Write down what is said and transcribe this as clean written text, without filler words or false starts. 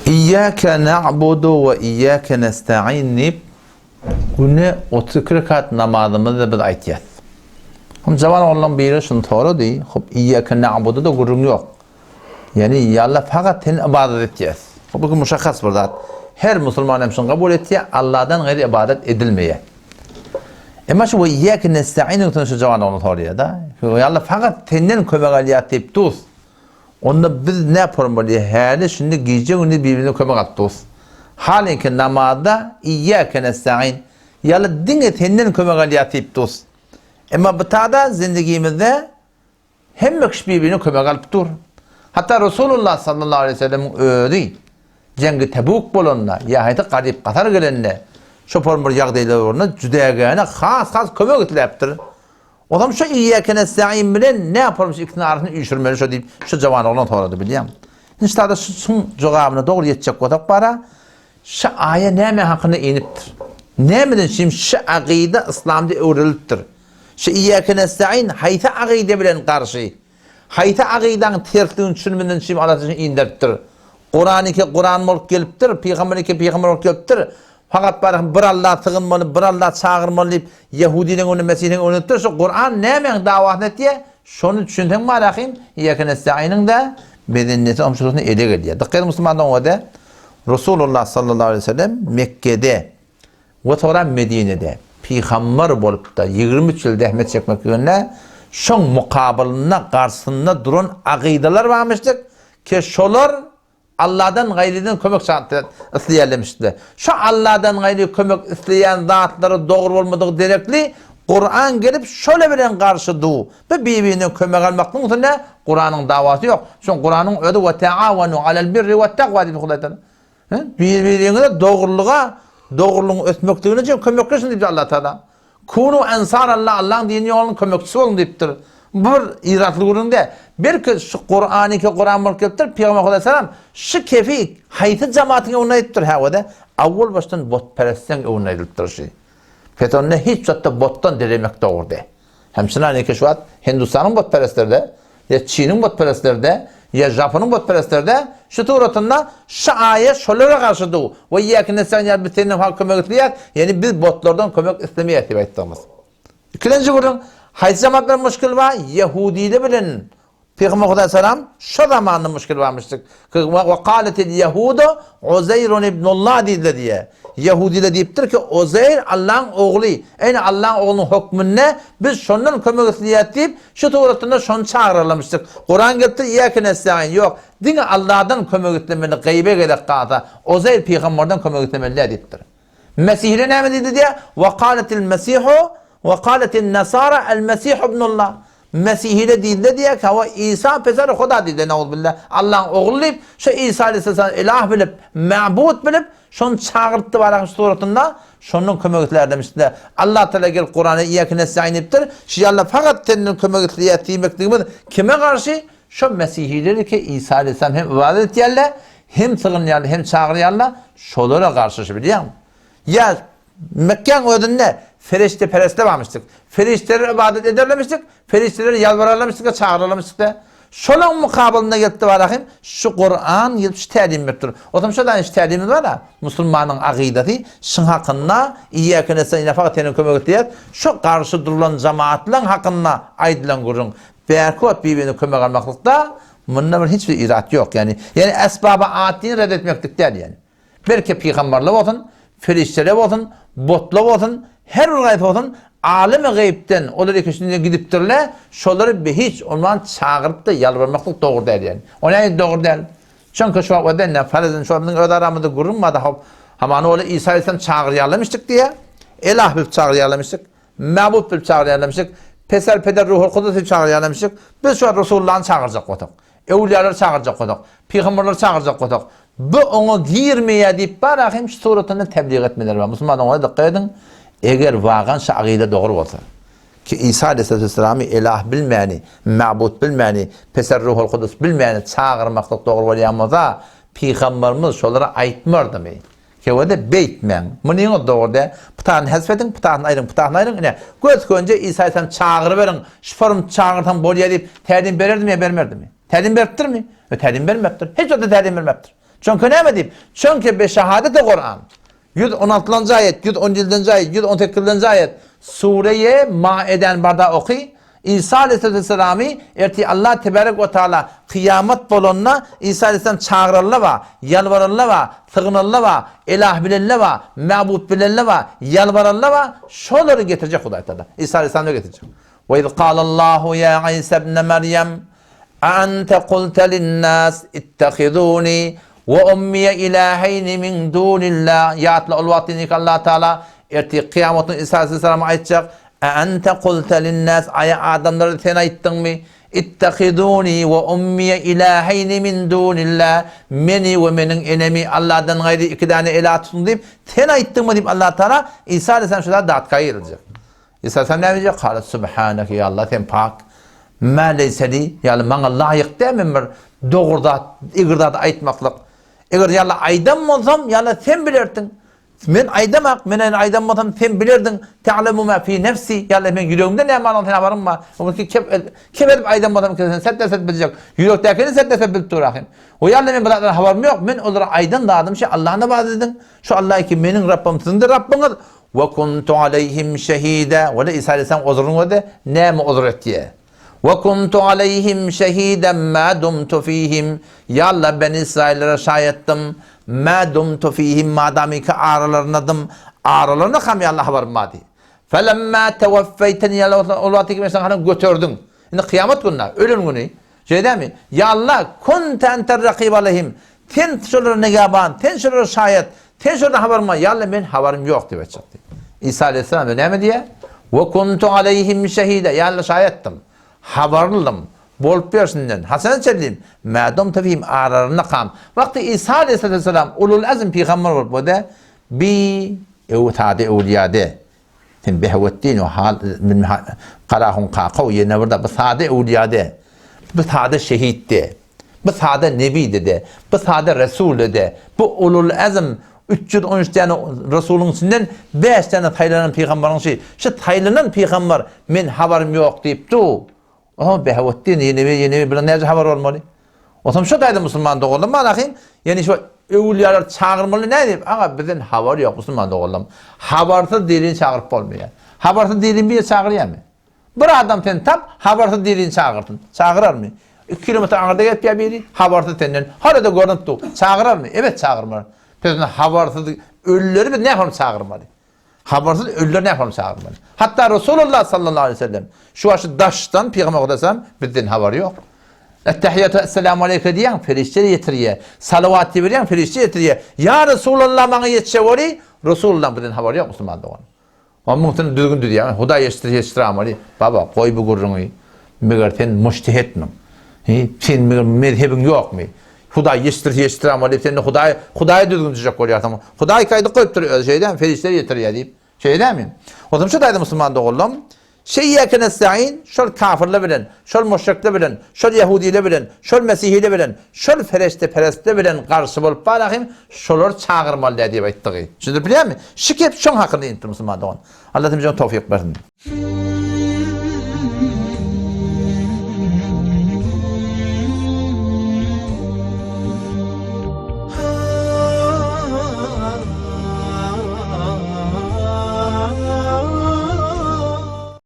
İyyâke na'budu ve iyyâke nesta'in deyip günü 32 rekat namazımızda biz aytiyat. Jaman oğlan biri şunu doğru değil. İyyâke na'budu da gurun yok. Yani yallah fakat senin ibadet edeceğiz. Bu muşakkas burada. Her Müslüman hemşin kabul ettiği Allah'tan gayri ibadet edilmeye. Ama şu iyyâke nesta'in şu jaman oğlan doğru da. Yallah fakat senden kömek aliyat deyip tuz. Onda biz ne yapalım böyle? Hali şimdi gece günü birbirine kömek atıyoruz. Halen ki namazda iyyâke nesta'in. Yallah dinle senden kömek aliyat deyip tuz. Ama bu tada zindagimizde hem kişi birbirine kömek alıp dur. Hatta Resulullah sallallahu aleyhi ve sellem öyle cengi Tebuk bolonla ya haydi garip Katar gelenle şopor bir yağdayla oruna cüdegene has kömek etleptir. O zaman şu iyyâke nesta'in bilen ne yaparmış ikisinin arasını uyuşturmalı şu deyip şu cavan oğlan toradı biliyor musun? İşte şu cevabına doğru yetecek kodak para şu ayet neme hakkında iniptir. Nemeden şimdi şu akide İslam'da öğreniliptir. Şu iyyâke nesta'in hayta akide bilen karşı. Hayta akidan terkliğini düşünmeden şimdi Allah'ın indirttir. Kur'an olup geliptir, peygamber olup geliptir. Fakat bir Allah tığınmalı, bir Allah çağırmalı deyip Yahudinin onu, Mesih'in onu ettir. Şu Kur'an nemen davatını et diye şunu düşündün mü alakım? İyyâke nesta'inin de bedeniyeti amşurusunu ele geliyor. Dıkkı Müslüman'dan o da Resulullah sallallahu aleyhi ve sellem Mekke'de ve sonra Medine'de peygamber olup da 23 yıl zahmet çekmek yerine şun mukabalına karşısında duran akideler varmıştık ki şolar Allah'tan gayriden kömek isteyenlemişti. Şu Allah'tan gayri kömek isteyen zatları doğru olmadığı derekli Kur'an gelip şöyle bilen karşıdı. Ve birbirine kömek almaktan üzerine Kur'an'ın davası yok. Çünkü Kur'an'ın ödü ve teavenu alel birri ve takva dedi Allah'tan. Birbirine doğruluğun ötmekliğine için kömekleşin dedi Allah Teala. Kunu ensar Allah'ın dini yolunun kömekçisi olun deyiptir. Bir iratlı gurunda bir ki şu Kur'an mülkettir Peygamber Aleyhisselam şu kefi hayti cemaatine unayıptır havada avval baştan botperestden unayıptır şey. Fetonne hiç zaten bottan diremek doğru de. Hemşire ne ki şu an Hindistan'ın botperestlerde ya Çin'in botperestlerde ya Japon'un botperestlerde şu turatında şu ayet şöyle karşıdı. Ve yakın sen ya bir senin halk kömek istiyor. Yani biz botlardan kömek istemeye ettiğimiz. İkinci gurun hayız cemaatler müşkil var. Yahudi'de bilen Peygamber Aleyhisselam şu zamanında müşkil varmıştık. Ve kâletil Yahudu Uzeyrun ibnullah dedi diye. Yahudi'de deyiptir ki Uzeyr Allah'ın oğlu. Yani Allah'ın oğlunun hükmünne biz şundan kömek isteyet deyip şu tuğratında şunu çağırırlamıştık. Kur'an geldi iyyâke nesta'in yok. Dine Allah'tan kömek istemeli gaybe gerek kağıta. Uzeyr peygamberden kömek istemeli deyiptir. Mesih'le ne mi dedi diye? Ve kâletil Mesihu ve kâletil Nasara el Mesih ibnullah. Mesih'ile dilde diye ki İsa pezar Huda dilde neuzbillah. Allah'ın oğlu deyip şu İsa Aleyhisselam ilah bilip, ma'bud bilip şunu çağırttı var suratında şunun kömekler demişler. Allah Teala gel Kur'an'ı iyyâke nesta'in deyiptir. Şu Allah fakat senin kömekliğe ettiğimiz kime karşı? Şu Mesih'ileri ki İsa Aleyhisselam hem ibadet ediyorlar, hem sığınıyorlar, hem çağırıyorlar. Şolara karşı biliyor musun? Ya Mekke'nin ödünde ferişte pereste varmıştık. Ferişteleri ibadet ederlemiştik. Ferişteleri yalvararlamıştık, çağırırlamıştık da. Şolun mukabalında geldi var şu Kur'an gelip şu təlim ettir. O zaman şuradan şu təlimiz var da Müslümanın akideti şun hakkında iyyâke nesta'in fakat senin kömek ettiği şu karşı durulan cemaatlerin hakkında aydılan gurun. Berkut birbirine kömek almaklıkta bunun hiçbir irat yok yani. Yani esbaba atini reddetmeklik değil yani. Belki peygamberler olsun, ferişteler olsun, botlar olsun, her gayb olsun, alem-i gaybden onları ikisine gidiptirler, şoları hiç ondan çağırıp da yalvarmaklık doğru değil yani. O ne doğru değil? Çünkü şu an ne farzın şu anın öde aramında gurulmadı. Ama onu İsa Aleyhisselam çağırıyarlamıştık diye, elah bilip çağırıyarlamıştık, mabut bilip çağırıyarlamıştık, Pesel Peder Ruhul Kudüs bilip çağırıyarlamıştık. Biz şu an Resulullah'ın çağıracak olduk. Evliyaları çağıracak olduk. Peygamberleri çağıracak olduk. Bu onu girmeye deyip bırakayım şu suratını tebliğ etmeleri var. Müslüman ona dikkat edin. Eğer vagan şu akide doğru olsa ki İsa Aleyhisselam'ı ilah bilmeyeni, ma'bud bilmeyeni, Pesel Ruhul Kudüs bilmeyeni çağırmaklık doğru oluyamazsa Peygamberimiz şolara aytmırdı mı? Ki o da beytmen. Bunu doğru da pıtağını hesfedin, pıtağını ayırın. Göz önce İsa Aleyhisselam çağırıverin, şifarım çağırtan bolya deyip təlim verirdi mi, vermerdi mi? Təlim veriptir mi? Təlim vermeptir. Hiç o da təlim vermeptir. Çünkü ne deyip? Çünkü be şehadet-i Kur'an. 116. ayet, 117. ayet, 118. ayet. Sure-i Maiden barda okuy. İsa Aleyhisselam'ı erti Allah Tebarek ve Teala kıyamet bolonuna İsa Aleyhisselam çağırırlar ve yalvarırlar ve sığınırlar ve ilah bilirler ve mabut bilirler ve yalvarırlar ve şoları getirecek Huday Teala. İsa Aleyhisselam'ı getirecek. Ve iz qalallahu ya İsa ibn Meryem ente kulte linnâs ittehidûni ve ummiye ilâheyni min dûnillah. Yatla ol vaktinik Allah Teala erti kıyametin İsa Aleyhisselam'a aytacak. Ente kulte linnâs aya adamları sen ayttın mı? İttehidûni ve ummiye ilâheyni min dûnillah. Meni ve menin enemi Allah'tan gayri iki tane ilah tutun deyip sen ayttın mı deyip Allah Teala İsa Aleyhisselam şurada dağıtkaya girecek. İsa Aleyhisselam ne diyecek? Kâlet subhaneke ya Allah sen pak. Ma leyseli yani bana layık değil mi? Doğruda, igirda da aytmaklık. Eğer yalla aydam olsam yalla sen bilirdin. Men aydamak, men aydam olsam sen bilirdin. Ta'lemu ma fi nefsi. Yalla men yüreğimde ne var sen haberim var. O ki kep edip aydam olsam sen set bilecek. Yürektekini set bilip durayım. O yalla men bunlardan haberim yok. Men onlara aydan dağdım şey Allah'ına bağlı dedim. Şu Allah ki menin Rabbimsindir Rabbiniz. Ve kuntu aleyhim şehide. Ve İsa Aleyhisselam uzrun öde. Ne mi uzr ettiye? Ve kuntu aleyhim şehiden ma dumtu fihim. Ya Allah ben İsraillere şahittim. Ma dumtu fihim madami ki ağrılarınadım. Ağrılarına kam ya Allah haberim madi. Felemma teveffeyteni ya Allah Allah'taki mesela götürdün. Şimdi kıyamet gününe, ölüm günü. Şey değil mi? Ya Allah kunte enter rakib aleyhim. Ten şurada negaban, ten şurada şahit, ten şurada haberim var. Ya Allah ben haberim yok diye çıktı. İsa Aleyhisselam ne mi diye? Ve kuntu aleyhim şehide. Ya Allah şahittim. Haberlım. Bolup bersinden. Hasan söyleyeyim. Madem tefihim ağrarına kam. Vakti İsa Aleyhisselam ulul azm peygamber olup bu da bi evtade evliyade. Sen behvettin o hal min qarahun qaqav yine burada bu sade evliyade. Bu sade şehitde. Bu sade nebi de. Bu sade resul de. Bu ulul azm 313 tane Resulün içinden 5 tane Taylan'ın peygamberin şey. Şu Taylan'ın peygamber men haberim yok deyip du. O behvettin yeni bir nece haber olmalı. O zaman şu daydı Müslüman doğuldum bana bakayım. Yani şu evliyalar çağırmalı ne diyeyim? Ama bizden haber yok Müslüman doğuldum. Habersiz dilini çağırıp olmuyor. Habersiz dilini bir çağırıyor mu? Bir adam sen tap habersiz dilini çağırdın. Çağırır mı? 2 kilometre ağırda gelip ya biri habersiz senden. Hala da görüntü tu. Çağırır mı? Evet çağırmıyor. Bizden habersiz ölüleri biz ne yapalım çağırmalı? Habersiz ölüler ne yapalım çağırmalı? Hatta Resulullah sallallahu aleyhi ve sellem şu aşı daştan peygamber desem bizden haber yok. Ettehiyyatü esselamu aleyke diyen ferişte getiriyor. Salavat diyen ferişte getiriyor. Ya Resulullah bana yetişevori Resulullah bizden haber yok Müslüman doğan. O muhtemelen düzgün diyor. Huda yetiştiramali. Baba koy bu gurrunu. Meğer sen müştehit mi? Sen mezhebin yok mu? Huda yetiştiramali. Sen Huda'yı düzgün tutacak oluyor tamam. Huda'yı kaydı koyup duruyor şeyden ferişte getiriyor deyip. Şey değil mi? O zaman şu daydı Müslüman doğuldum. Şeyyâke nesta'in, şol kafirle bilen, şol müşrikle bilen, şol Yahudiyle bilen, şol Mesihiyle bilen, şol ferestle bilen karşı bolup barahim, şolor çağırmalı diye ayttığı. Şimdi biliyor musun? Şikep şon hakkında inti Müslüman doğan. Allah temizden tevfik versin.